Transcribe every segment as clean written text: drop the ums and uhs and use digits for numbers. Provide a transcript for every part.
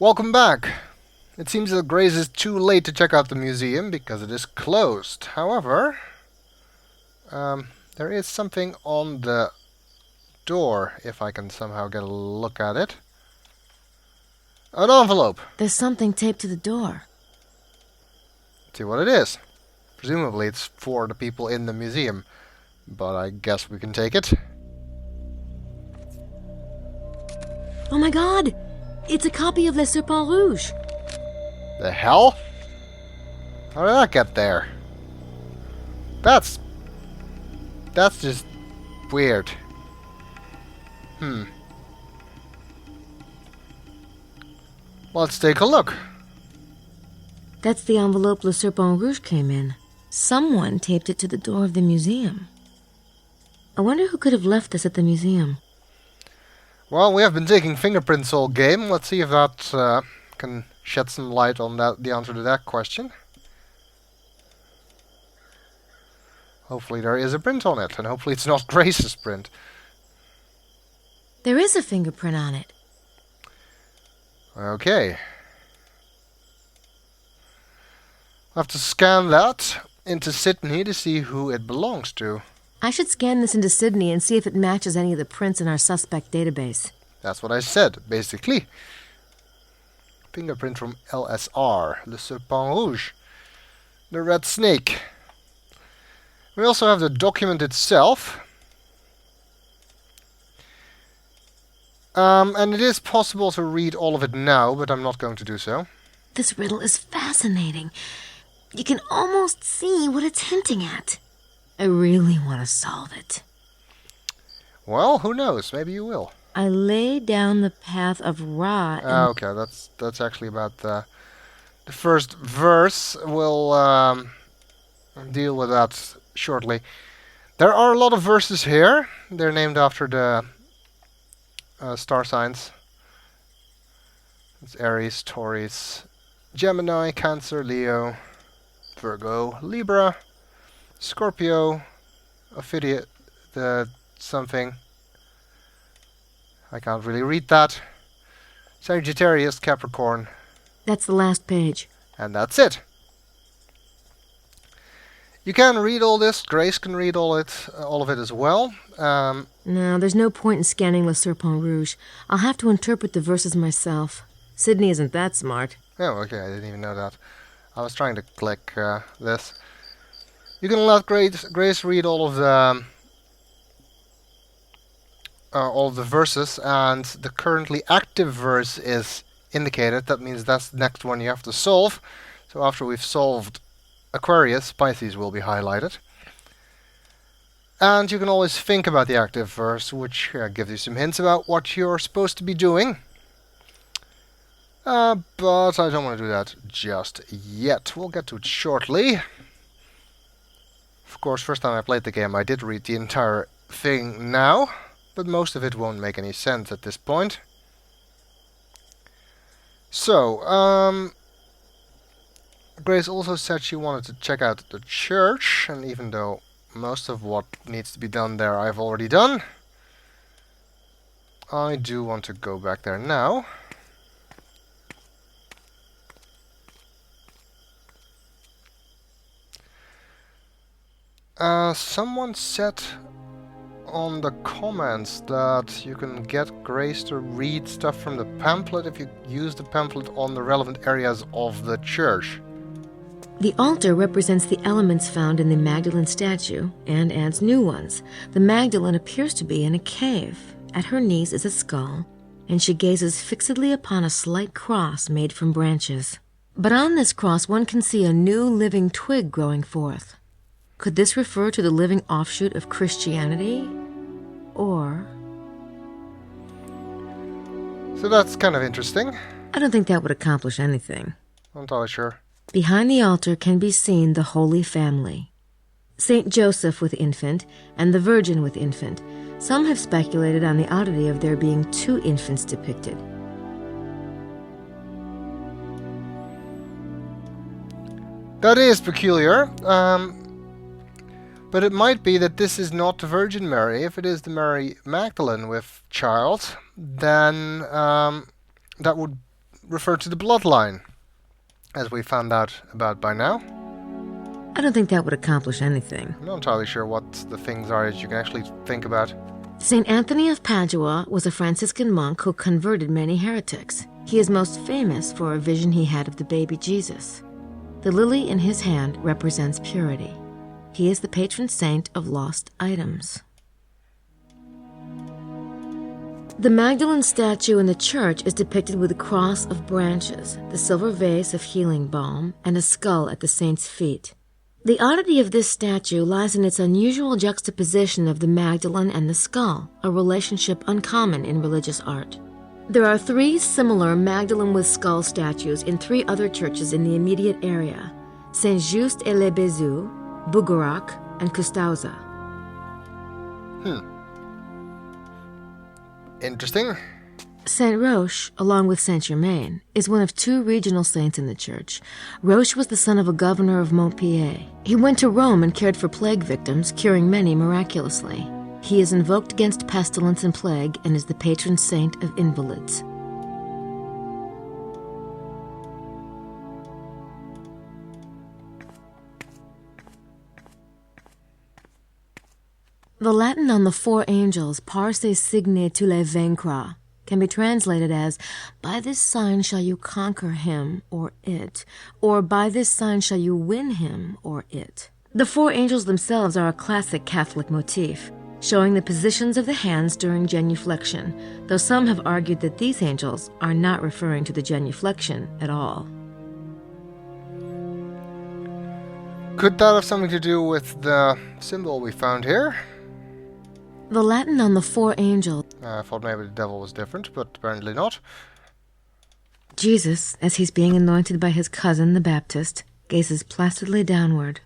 Welcome back. It seems that Grace is too late to check out the museum because it is closed. However, there is something on the door, if I can somehow get a look at it. An envelope. There's something taped to the door. Let's see what it is. Presumably it's for the people in the museum, but I guess we can take it. Oh my god! It's a copy of Le Serpent Rouge. The hell? How did that get there? That's just weird. Let's take a look. That's the envelope Le Serpent Rouge came in. Someone taped it to the door of the museum. I wonder who could have left this at the museum. Well, we have been taking fingerprints all game. Let's see if that can shed some light on the answer to that question. Hopefully there is a print on it, and hopefully it's not Grace's print. There is a fingerprint on it. Okay. I'll have to scan that into Sydney to see who it belongs to. I should scan this into Sydney and see if it matches any of the prints in our suspect database. That's what I said, basically. Fingerprint from LSR, Le Serpent Rouge, the red snake. We also have the document itself. And it is possible to read all of it now, but I'm not going to do so. This riddle is fascinating. You can almost see what it's hinting at. I really want to solve it. Well, who knows? Maybe you will. I lay down the path of Ra and... Okay, that's actually about the first verse. We'll deal with that shortly. There are a lot of verses here. They're named after the star signs. It's Aries, Taurus, Gemini, Cancer, Leo, Virgo, Libra, Scorpio, Ophidia, the something. I can't really read that. Sagittarius, Capricorn. That's the last page. And that's it. You can read all this. Grace can read all of it as well. No, there's no point in scanning Le Serpent Rouge. I'll have to interpret the verses myself. Sydney isn't that smart. Oh, okay, I didn't even know that. I was trying to click this. You can let Grace read all of the verses, and the currently active verse is indicated. That means that's the next one you have to solve. So after we've solved Aquarius, Pisces will be highlighted. And you can always think about the active verse, which gives you some hints about what you're supposed to be doing. But I don't want to do that just yet. We'll get to it shortly. Of course, first time I played the game, I did read the entire thing now, but most of it won't make any sense at this point. So, Grace also said she wanted to check out the church, and even though most of what needs to be done there I've already done, I do want to go back there now. Someone said on the comments that you can get Grace to read stuff from the pamphlet if you use the pamphlet on the relevant areas of the church. The altar represents the elements found in the Magdalene statue and adds new ones. The Magdalene appears to be in a cave. At her knees is a skull, and she gazes fixedly upon a slight cross made from branches. But on this cross one can see a new living twig growing forth. Could this refer to the living offshoot of Christianity? Or... So that's kind of interesting. I don't think that would accomplish anything. I'm not entirely sure. Behind the altar can be seen the Holy Family. Saint Joseph with infant and the Virgin with infant. Some have speculated on the oddity of there being two infants depicted. That is peculiar. But it might be that this is not the Virgin Mary. If it is the Mary Magdalene with child, then that would refer to the bloodline, as we found out about by now. I don't think that would accomplish anything. I'm not entirely sure what the things are that you can actually think about. St. Anthony of Padua was a Franciscan monk who converted many heretics. He is most famous for a vision he had of the baby Jesus. The lily in his hand represents purity. He is the patron saint of lost items. The Magdalene statue in the church is depicted with a cross of branches, the silver vase of healing balm, and a skull at the saint's feet. The oddity of this statue lies in its unusual juxtaposition of the Magdalene and the skull, a relationship uncommon in religious art. There are 3 similar Magdalene with skull statues in 3 other churches in the immediate area: Saint-Just-et-les-Bézoux, Bugarac, and Custauza. Interesting. Saint Roche, along with Saint Germain, is one of 2 regional saints in the church. Roche was the son of a governor of Montpellier. He went to Rome and cared for plague victims, curing many miraculously. He is invoked against pestilence and plague and is the patron saint of invalids. The Latin on the 4 angels, par ces signes tu les vaincras, can be translated as, by this sign shall you conquer him or it, or by this sign shall you win him or it. The 4 angels themselves are a classic Catholic motif, showing the positions of the hands during genuflection, though some have argued that these angels are not referring to the genuflection at all. Could that have something to do with the symbol we found here? The Latin on the 4 angels. I thought maybe the devil was different, but apparently not. Jesus, as he's being anointed by his cousin, the Baptist, gazes placidly downward.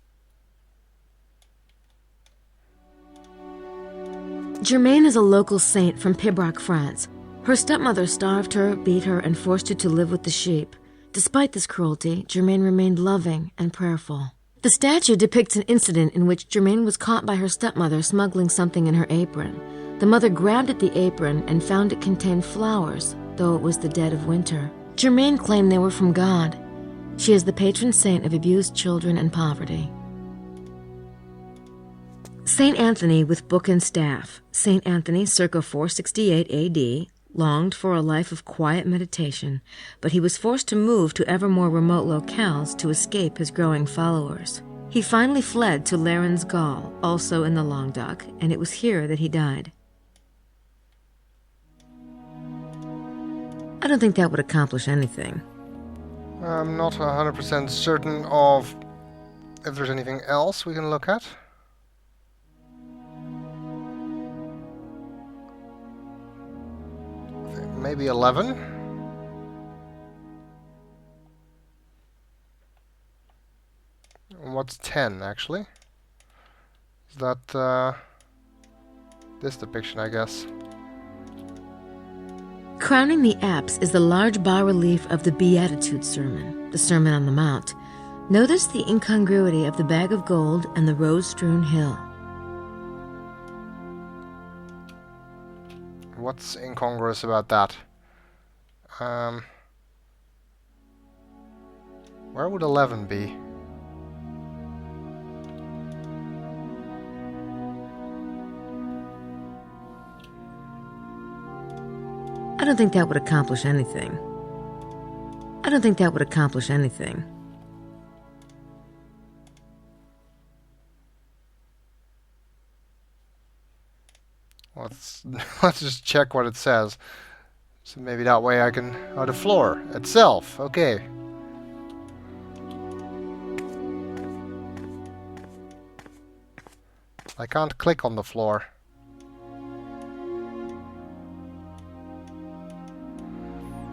Germaine is a local saint from Pibrac, France. Her stepmother starved her, beat her, and forced her to live with the sheep. Despite this cruelty, Germaine remained loving and prayerful. The statue depicts an incident in which Germaine was caught by her stepmother smuggling something in her apron. The mother grabbed at the apron and found it contained flowers, though it was the dead of winter. Germaine claimed they were from God. She is the patron saint of abused children and poverty. Saint Anthony with book and staff. Saint Anthony, circa 468 AD, longed for a life of quiet meditation, but he was forced to move to ever more remote locales to escape his growing followers. He finally fled to Larens Gaul, also in the Languedoc, and it was here that he died. I don't think that would accomplish anything. I'm not 100% certain of if there's anything else we can look at. Maybe 11. What's 10 actually? Is that this depiction, I guess? Crowning the apse is the large bas-relief of the Beatitude Sermon, the Sermon on the Mount. Notice the incongruity of the bag of gold and the rose-strewn hill. What's incongruous about that? Where would 11 be? I don't think that would accomplish anything. I don't think that would accomplish anything. Let's just check what it says. So maybe that way I can... Oh, the floor itself. Okay. I can't click on the floor.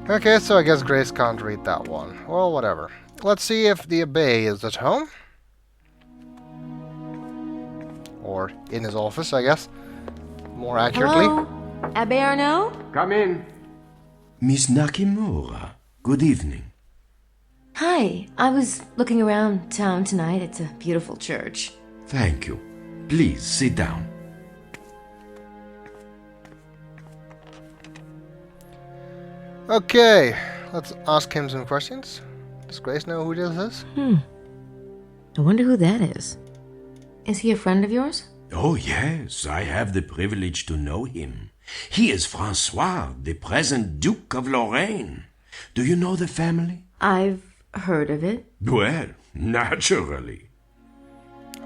Okay, so I guess Grace can't read that one. Well, whatever. Let's see if the Abbé is at home. Or in his office, I guess. More accurately. Hello? Abbé Arnaud? Come in. Miss Nakimura, good evening. Hi, I was looking around town tonight. It's a beautiful church. Thank you. Please sit down. Okay, let's ask him some questions. Does Grace know who this is? I wonder who that is. Is he a friend of yours? Oh, yes, I have the privilege to know him. He is Francois, the present Duke of Lorraine. Do you know the family? I've heard of it. Well, naturally.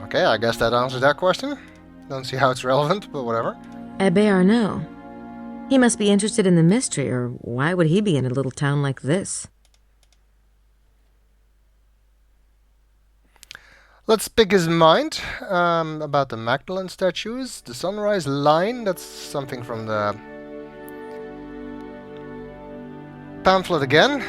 Okay, I guess that answers that question. Don't see how it's relevant, but whatever. Abbé Arnaud. He must be interested in the mystery, or why would he be in a little town like this? Let's pick his mind about the Magdalene statues, the sunrise line. That's something from the pamphlet again.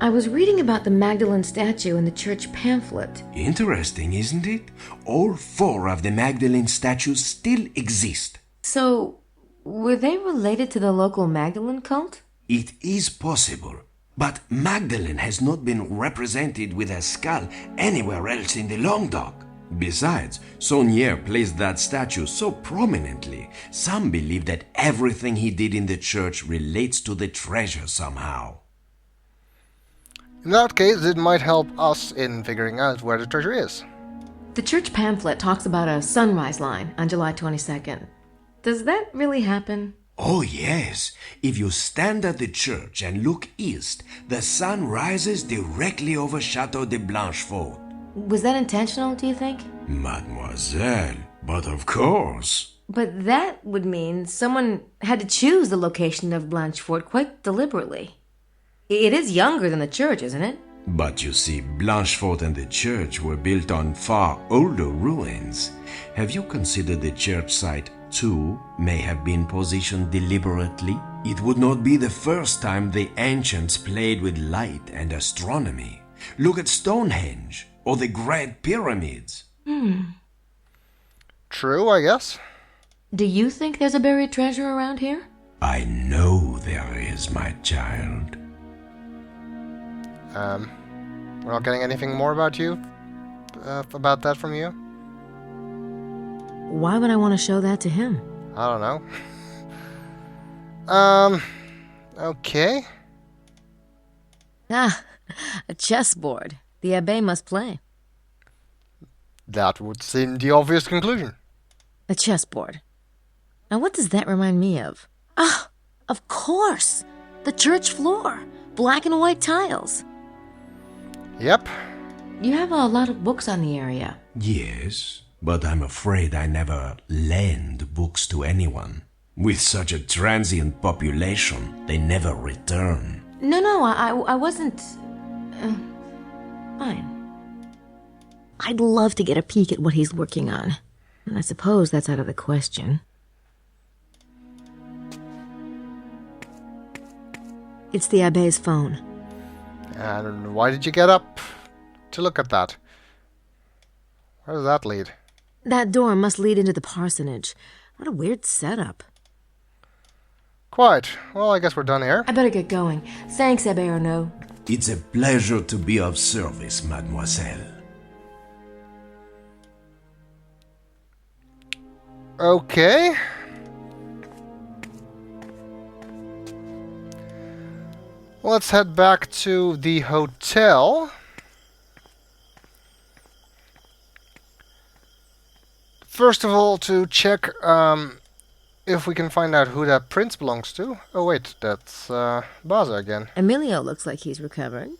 I was reading about the Magdalene statue in the church pamphlet. Interesting, isn't it? All 4 of the Magdalene statues still exist. So, were they related to the local Magdalene cult? It is possible, but Magdalene has not been represented with a skull anywhere else in the Languedoc. Besides, Saunier placed that statue so prominently, some believe that everything he did in the church relates to the treasure somehow. In that case, it might help us in figuring out where the treasure is. The church pamphlet talks about a sunrise line on July 22nd. Does that really happen? Oh, yes. If you stand at the church and look east, the sun rises directly over Chateau de Blanchefort. Was that intentional, do you think? Mademoiselle, but of course. But that would mean someone had to choose the location of Blanchefort quite deliberately. It is younger than the church, isn't it? But you see, Blanchefort and the church were built on far older ruins. Have you considered the church site too may have been positioned deliberately? It would not be the first time the ancients played with light and astronomy. Look at Stonehenge or the Great Pyramids. True, I guess. Do you think there's a buried treasure around here? I know there is, my child. We're not getting anything more about you? About that from you? Why would I want to show that to him? I don't know. Okay. Ah, a chessboard. The Abbé must play. That would seem the obvious conclusion. A chessboard. Now what does that remind me of? Ah, of course! The church floor. Black and white tiles. Yep. You have a lot of books on the area. Yes, but I'm afraid I never lend books to anyone. With such a transient population, they never return. No, I wasn't... fine. I'd love to get a peek at what he's working on. And I suppose that's out of the question. It's the Abbé's phone. And why did you get up to look at that? Where does that lead? That door must lead into the parsonage. What a weird setup. Quite. Well, I guess we're done here. I better get going. Thanks, Abbé Arnaud. It's a pleasure to be of service, mademoiselle. Okay. Let's head back to the hotel. First of all, to check if we can find out who that prince belongs to. Oh wait, that's Baza again. Emilio looks like he's recovered.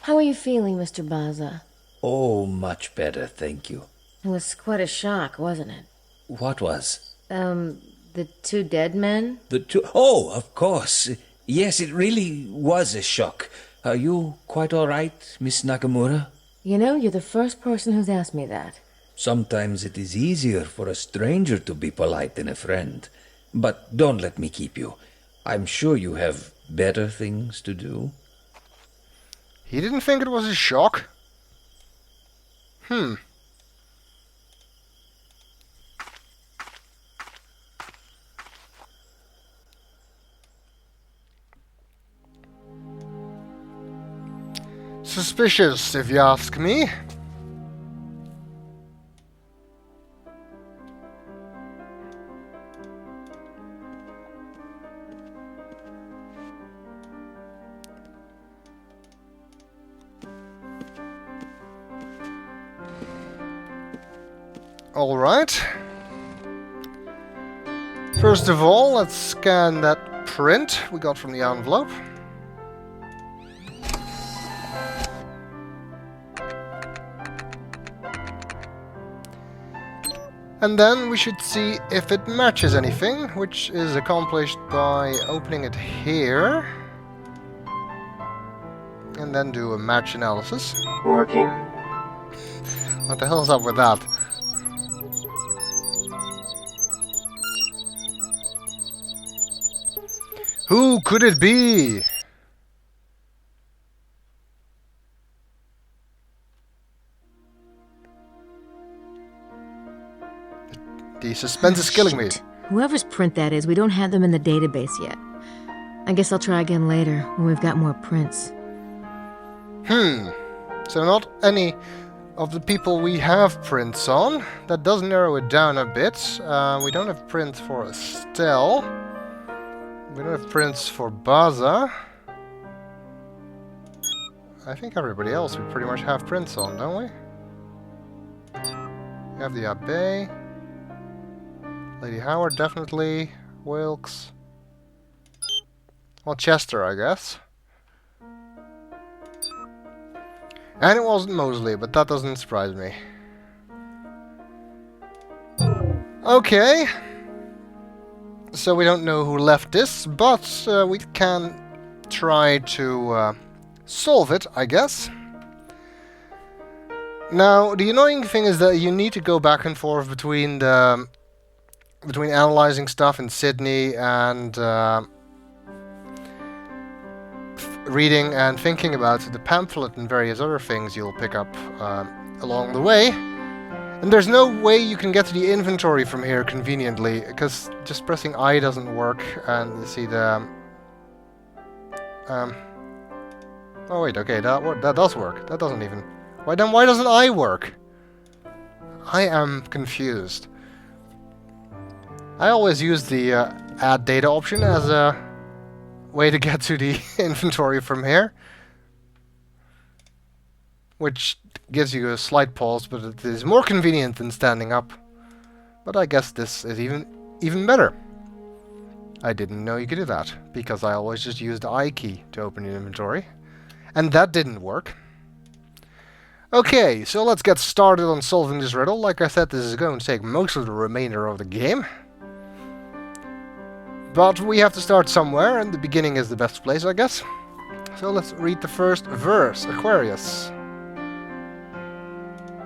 How are you feeling, Mr. Baza? Oh, much better, thank you. It was quite a shock, wasn't it? What was? The 2 dead men? The 2... Oh, of course. Yes, it really was a shock. Are you quite all right, Miss Nakamura? You know, you're the first person who's asked me that. Sometimes it is easier for a stranger to be polite than a friend. But don't let me keep you. I'm sure you have better things to do. He didn't think it was a shock. Suspicious, if you ask me. Alright. First of all, let's scan that print we got from the envelope. And then we should see if it matches anything, which is accomplished by opening it here. And then do a match analysis. Working. What the hell's up with that? Who could it be? The suspense is killing me. Shoot. Whoever's print that is, we don't have them in the database yet. I guess I'll try again later, when we've got more prints. So not any of the people we have prints on. That does narrow it down a bit. We don't have prints for Estelle. We don't have prints for Baza. I think everybody else we pretty much have prints on, don't we? We have the Abbé. Lady Howard, definitely. Wilkes. Well, Chester, I guess. And it wasn't Mosley, but that doesn't surprise me. Okay. So we don't know who left this, but we can try to solve it, I guess. Now, the annoying thing is that you need to go back and forth between analyzing stuff in Sydney and reading and thinking about the pamphlet and various other things you'll pick up along the way. And there's no way you can get to the inventory from here conveniently, because just pressing I doesn't work, and you see the... oh wait, okay, that does work. That doesn't even... Why doesn't I work? I am confused. I always use the add data option as a way to get to the inventory from here, which gives you a slight pause, but it is more convenient than standing up. But I guess this is even better. I didn't know you could do that, because I always just used the I key to open the inventory, and that didn't work. Okay, so let's get started on solving this riddle. Like I said, this is going to take most of the remainder of the game. But we have to start somewhere, and the beginning is the best place, I guess. So let's read the first verse, Aquarius.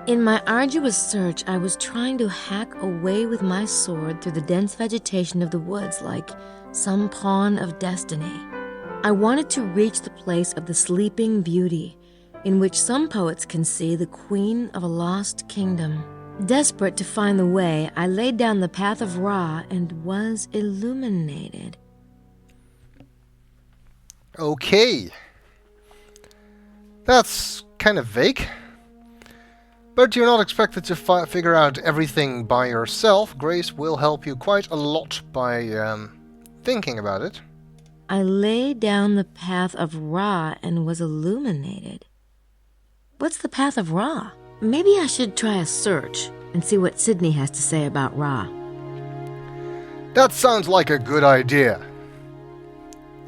In my arduous search, I was trying to hack away with my sword through the dense vegetation of the woods like some pawn of destiny. I wanted to reach the place of the sleeping beauty, in which some poets can see the queen of a lost kingdom. Desperate to find the way, I laid down the path of Ra and was illuminated. Okay. That's kind of vague. But you're not expected to figure out everything by yourself. Grace will help you quite a lot by thinking about it. I laid down the path of Ra and was illuminated. What's the path of Ra? Maybe I should try a search and see what Sydney has to say about Ra. That sounds like a good idea.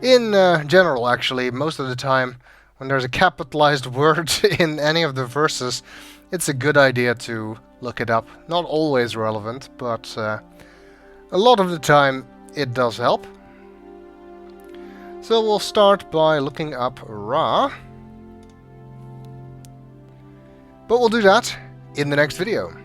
In general, actually, most of the time, when there's a capitalized word in any of the verses, it's a good idea to look it up. Not always relevant, but a lot of the time it does help. So we'll start by looking up Ra. But we'll do that in the next video.